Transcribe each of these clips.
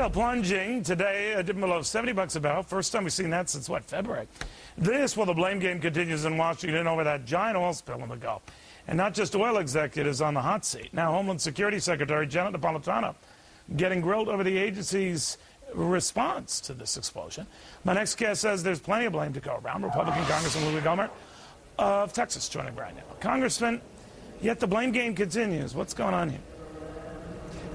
Oil plunging today, dipping below $70 a barrel. First time we've seen that since, what, February? This while the blame game continues in Washington over that giant oil spill in the Gulf. And not just oil executives on the hot seat. Now, Homeland Security Secretary Janet Napolitano getting grilled over the agency's response to this explosion. My next guest says there's plenty of blame to go around. Republican Congressman Louie Gohmert of Texas joining me right now. Congressman, yet the blame game continues. What's going on here?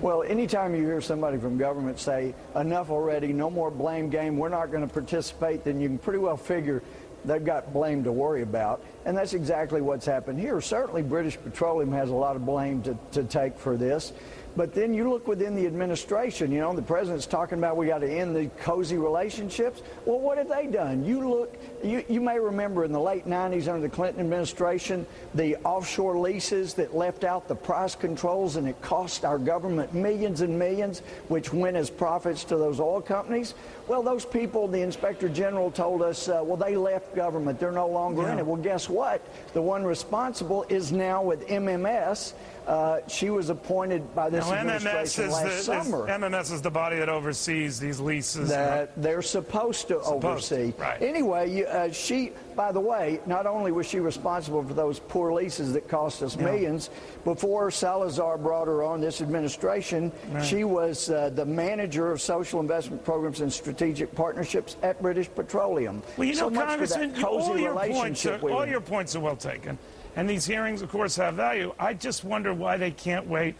Well, anytime you hear somebody from government say, enough already, no more blame game, we're not going to participate, then you can pretty well figure they've got blame to worry about. And that's exactly what's happened here. Certainly British Petroleum has a lot of blame to take for this. But then you look within the administration, you know, the president's talking about we got to end the cozy relationships. Well, what have they done? You may remember in the late 90s under the Clinton administration, the offshore leases that left out the price controls, and it cost our government millions and millions, which went as profits to those oil companies. Well, those people, the Inspector General told us, well, they left government. They're no longer in it. Well, guess what? The one responsible is now with MMS. She was appointed by this administration last summer. MMS is the body that oversees these leases. That they're supposed to oversee. Right. Anyway, she, by the way, not only was she responsible for those poor leases that cost us millions, before Salazar brought her on this administration, she was the manager of social investment programs and strategic partnerships at British Petroleum. Well, you know, so much Congressman, for that cozy all your points are well taken. And these hearings, of course, have value. I just wonder why they can't wait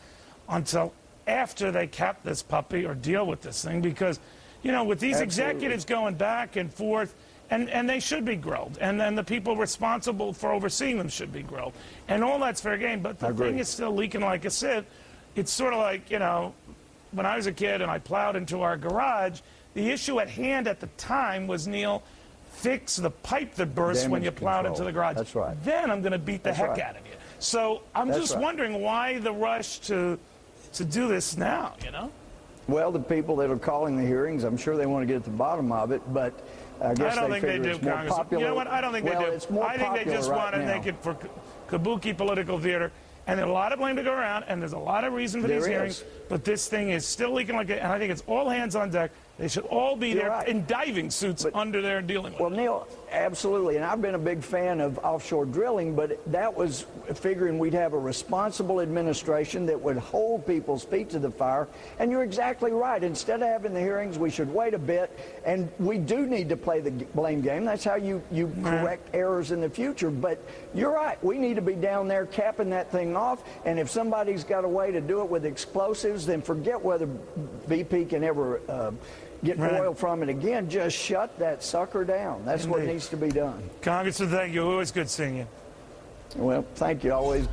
until after they cap this puppy or deal with this thing. Because, you know, with these executives going back and forth, and they should be grilled. And then the people responsible for overseeing them should be grilled. And all that's fair game. But the thing is still leaking like a sieve. It's sort of like, you know, when I was a kid and I plowed into our garage, the issue at hand at the time was, Neil, fix the pipe that bursts when you plowed into the garage. That's right. Then I'm going to beat the heck out of you. So I'm just wondering why the rush to do this now, you know? Well, the people that are calling the hearings, I'm sure they want to get at the bottom of it, but I guess I don't think they do, Congressman. You know what? I don't think they do. It's more I think they just want to make it for kabuki political theater. And there's a lot of blame to go around, and there's a lot of reason for these hearings. But this thing is still leaking like it, and I think it's all hands on deck. They should all be there in diving suits under there dealing with it. Well, Neil, absolutely. And I've been a big fan of offshore drilling, but that was figuring we'd have a responsible administration that would hold people's feet to the fire. And you're exactly right. Instead of having the hearings, we should wait a bit. And we do need to play the blame game. That's how you correct errors in the future. But you're right. We need to be down there capping that thing off. And if somebody's got a way to do it with explosives, then forget whether BP can ever get oil from it again. Just shut that sucker down. That's what needs to be done. Congressman, thank you. Always good seeing you. Well, thank you. Always.